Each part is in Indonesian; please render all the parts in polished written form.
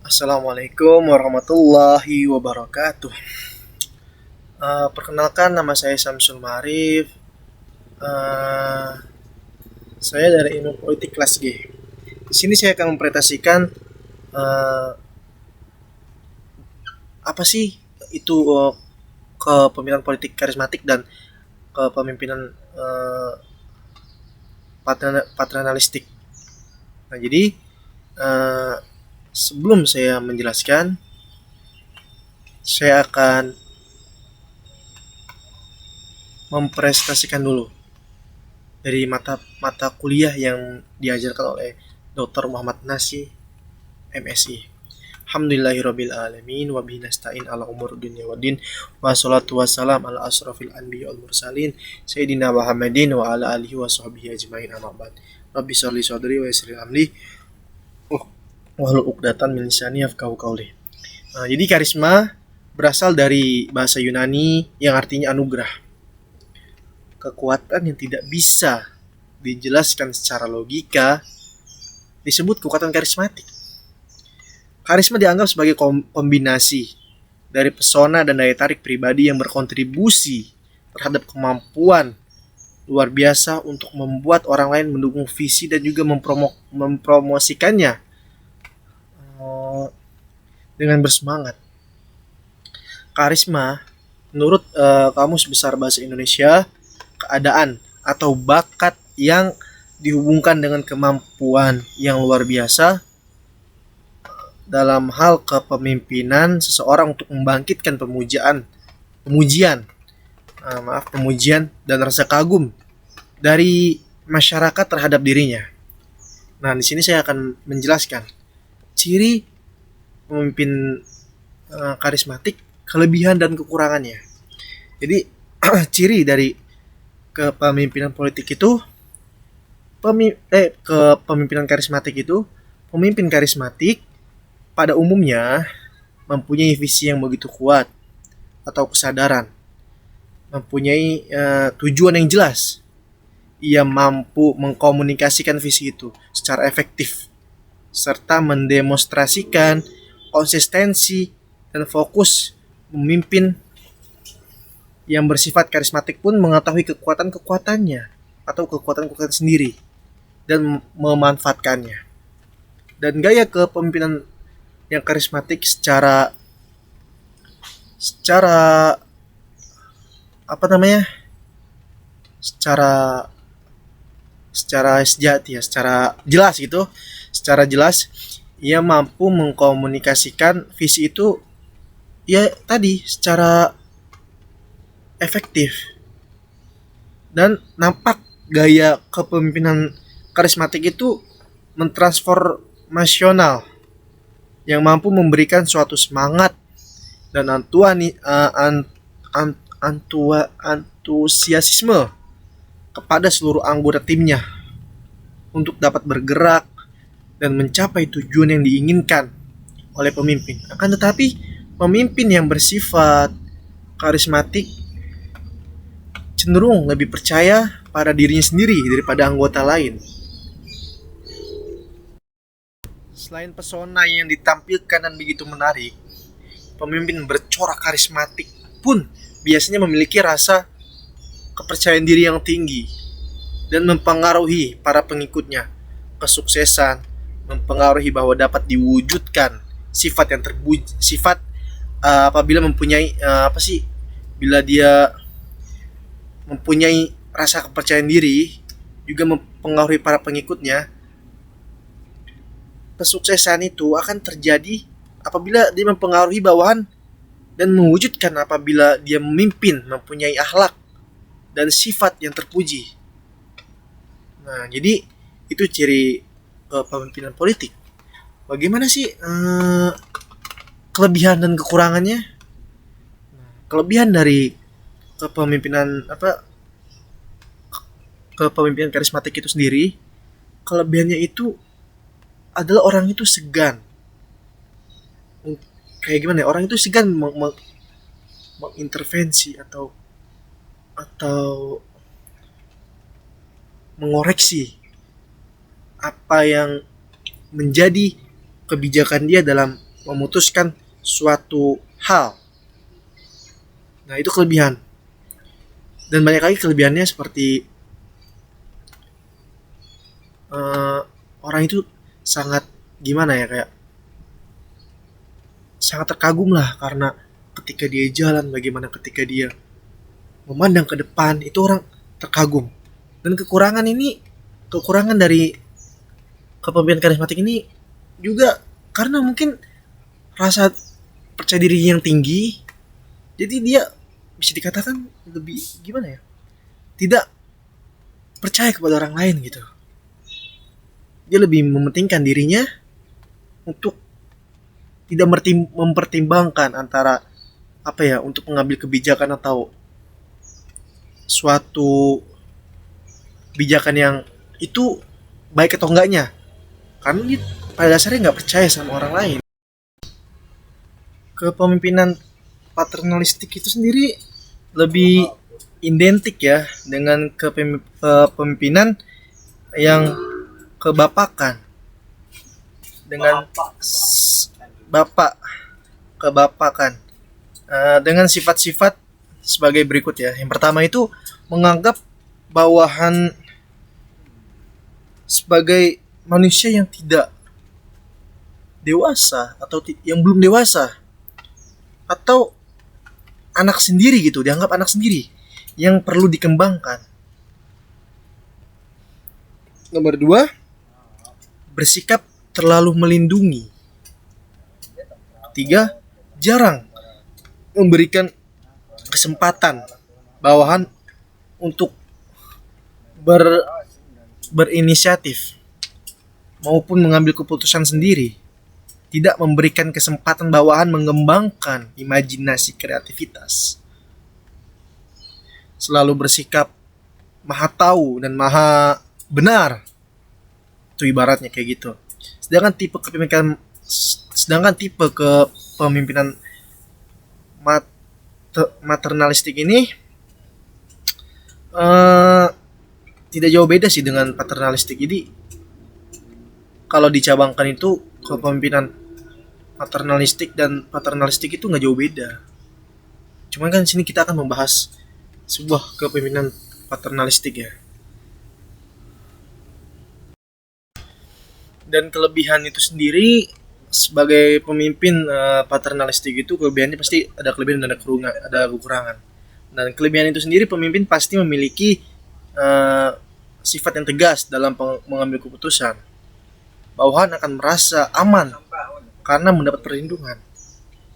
Assalamualaikum warahmatullahi wabarakatuh. Perkenalkan, nama saya Samsul Marif. Uh, saya dari Ilmu Politik kelas G. Di sini saya akan mempresentasikan uh, apa sih itu kepemimpinan politik karismatik dan kepemimpinan paternalistik. Nah, jadi sebelum saya menjelaskan, saya akan mempresentasikan dulu dari mata kuliah yang diajarkan oleh Dr. Muhammad Nasih, MSI. Alhamdulillahirabbil alamin wa bihi nasta'in ala umur dunya waddin wa salatu wassalam ala asrofil anbiya wal mursalin sayyidina Muhammadin wa ala alihi wa sahbihi ajmain, amma ba'd. Rabbi sholli shodri wa yassir amri wahlul 'uqdatam min lisani yafqahu qawli. Jadi karisma berasal dari bahasa Yunani yang artinya anugerah. Kekuatan yang tidak bisa dijelaskan secara logika disebut kekuatan karismatik. Karisma dianggap sebagai kombinasi dari pesona dan daya tarik pribadi yang berkontribusi terhadap kemampuan luar biasa untuk membuat orang lain mendukung visi dan juga mempromosikannya dengan bersemangat. Karisma menurut Kamus Besar Bahasa Indonesia, keadaan atau bakat yang dihubungkan dengan kemampuan yang luar biasa dalam hal kepemimpinan seseorang untuk membangkitkan pemujian dan rasa kagum dari masyarakat terhadap dirinya. Nah, di sini saya akan menjelaskan ciri pemimpin karismatik, kelebihan dan kekurangannya. Jadi ciri dari kepemimpinan politik itu, kepemimpinan karismatik itu, pemimpin karismatik pada umumnya mempunyai visi yang begitu kuat atau kesadaran, mempunyai tujuan yang jelas. Ia mampu mengkomunikasikan visi itu secara efektif serta mendemonstrasikan konsistensi dan fokus. Memimpin yang bersifat karismatik pun mengetahui kekuatan-kekuatannya atau kekuatan-kekuatan sendiri dan memanfaatkannya. Dan gaya kepemimpinan yang karismatik secara sejati ya, secara jelas ia mampu mengkomunikasikan visi itu ya tadi secara efektif. Dan nampak gaya kepemimpinan karismatik itu mentransformasional yang mampu memberikan suatu semangat dan antusiasme kepada seluruh anggota timnya untuk dapat bergerak dan mencapai tujuan yang diinginkan oleh pemimpin. Akan tetapi, pemimpin yang bersifat karismatik cenderung lebih percaya pada dirinya sendiri daripada anggota lain. Selain pesona yang ditampilkan dan begitu menarik, pemimpin bercorak karismatik pun biasanya memiliki rasa kepercayaan diri yang tinggi dan mempengaruhi para pengikutnya. Kesuksesan mempengaruhi bahwa dapat diwujudkan sifat yang apabila mempunyai bila dia mempunyai rasa kepercayaan diri, juga mempengaruhi para pengikutnya. Kesuksesan itu akan terjadi apabila dia mempengaruhi bawahan dan mewujudkan apabila dia memimpin mempunyai akhlak dan sifat yang terpuji. Nah, jadi itu ciri kepemimpinan politik. Bagaimana sih kelebihan dan kekurangannya? Kelebihan dari kepemimpinan karismatik itu sendiri, kelebihannya itu adalah orang itu segan. Kayak gimana ya? Orang itu segan mengintervensi atau mengoreksi apa yang menjadi kebijakan dia dalam memutuskan suatu hal. Nah, itu kelebihan. Dan banyak lagi kelebihannya seperti orang itu sangat gimana ya, kayak sangat terkagum lah karena ketika dia jalan, bagaimana ketika dia memandang ke depan, itu orang terkagum. Dan kekurangan dari kepemimpinan karismatik ini juga karena mungkin rasa percaya diri yang tinggi, jadi dia bisa dikatakan lebih gimana ya, tidak percaya kepada orang lain gitu. Dia lebih mementingkan dirinya untuk tidak mempertimbangkan antara apa ya, untuk mengambil kebijakan atau suatu kebijakan yang itu baik atau enggaknya, karena dia pada dasarnya nggak percaya sama orang lain. Kepemimpinan paternalistik itu sendiri lebih identik ya dengan kepemimpinan yang kebapakan, dengan kebapakan dengan sifat-sifat sebagai berikut ya. Yang pertama itu menganggap bawahan sebagai manusia yang tidak dewasa atau yang belum dewasa, atau anak sendiri gitu, dianggap anak sendiri yang perlu dikembangkan. Nomor dua, bersikap terlalu melindungi. Ketiga, jarang memberikan kesempatan bawahan untuk berinisiatif maupun mengambil keputusan sendiri. Tidak memberikan kesempatan bawahan mengembangkan imajinasi kreativitas. Selalu bersikap maha tahu dan maha benar. Itu ibaratnya kayak gitu. Sedangkan tipe kepemimpinan maternalistik ini tidak jauh beda sih dengan paternalistik. Jadi kalau dicabangkan itu kepemimpinan maternalistik dan paternalistik itu nggak jauh beda. Cuman kan sini kita akan membahas sebuah kepemimpinan paternalistik ya. Dan kelebihan itu sendiri sebagai pemimpin paternalistik itu, kelebihannya pasti ada kelebihan dan ada kekurangan. Dan kelebihan itu sendiri, pemimpin pasti memiliki sifat yang tegas dalam mengambil keputusan. Bawahan akan merasa aman karena mendapat perlindungan.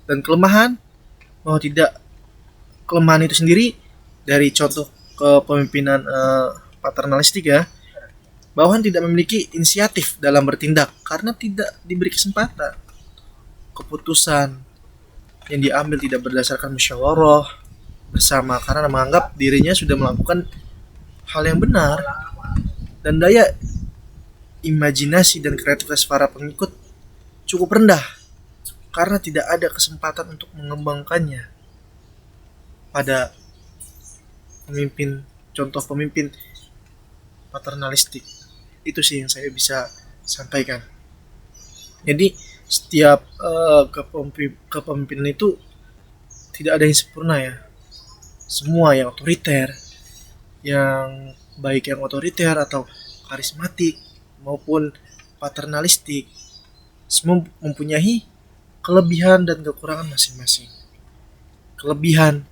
Dan kelemahan, mau tidak, kelemahan itu sendiri dari contoh kepemimpinan paternalistik ya, bawahan tidak memiliki inisiatif dalam bertindak karena tidak diberi kesempatan. Keputusan yang diambil tidak berdasarkan musyawarah bersama karena menganggap dirinya sudah melakukan hal yang benar, dan daya imajinasi dan kreativitas para pengikut cukup rendah karena tidak ada kesempatan untuk mengembangkannya pada contoh pemimpin paternalistik. Itu sih yang saya bisa sampaikan. Jadi setiap kepemimpinan itu tidak ada yang sempurna ya. Semua yang otoriter, yang baik yang otoriter atau karismatik maupun paternalistik, semua mempunyai kelebihan dan kekurangan masing-masing. Kelebihan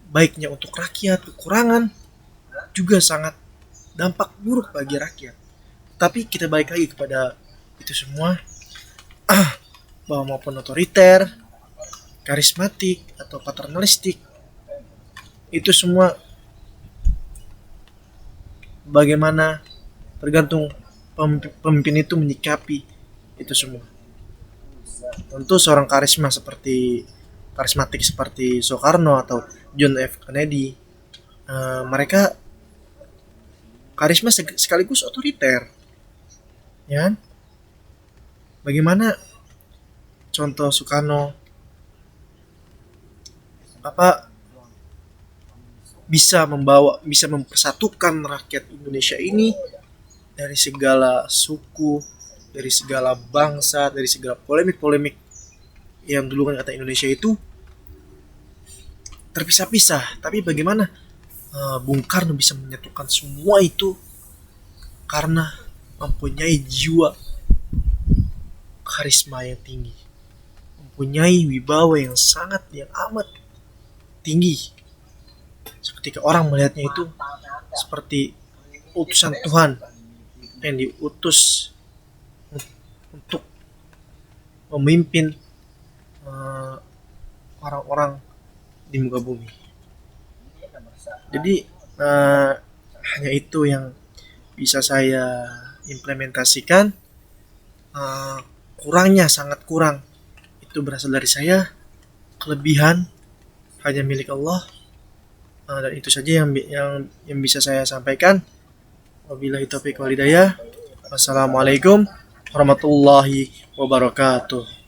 baiknya untuk rakyat, kekurangan juga sangat dampak buruk bagi rakyat. Tapi kita balik lagi kepada itu semua, bahwa maupun otoriter, karismatik atau paternalistik, itu semua bagaimana tergantung pemimpin itu menyikapi itu semua. Tentu seorang karismatik seperti Soekarno atau John F. Kennedy, mereka karisma sekaligus otoriter, ya kan? Bagaimana contoh Soekarno bisa mempersatukan rakyat Indonesia ini dari segala suku, dari segala bangsa, dari segala polemik-polemik yang dulu kan kata Indonesia itu terpisah-pisah. Tapi bagaimana Bung Karno bisa menyatukan semua itu karena mempunyai jiwa karisma yang tinggi, mempunyai wibawa yang amat tinggi. Ketika orang melihatnya itu seperti utusan Tuhan yang diutus untuk memimpin orang-orang di muka bumi. Jadi hanya itu yang bisa saya implementasikan. Kurangnya sangat kurang itu berasal dari saya, kelebihan hanya milik Allah. Dan itu saja yang bisa saya sampaikan. Wabillahi taufiq wal hidayah. Wassalamualaikum warahmatullahi wabarakatuh.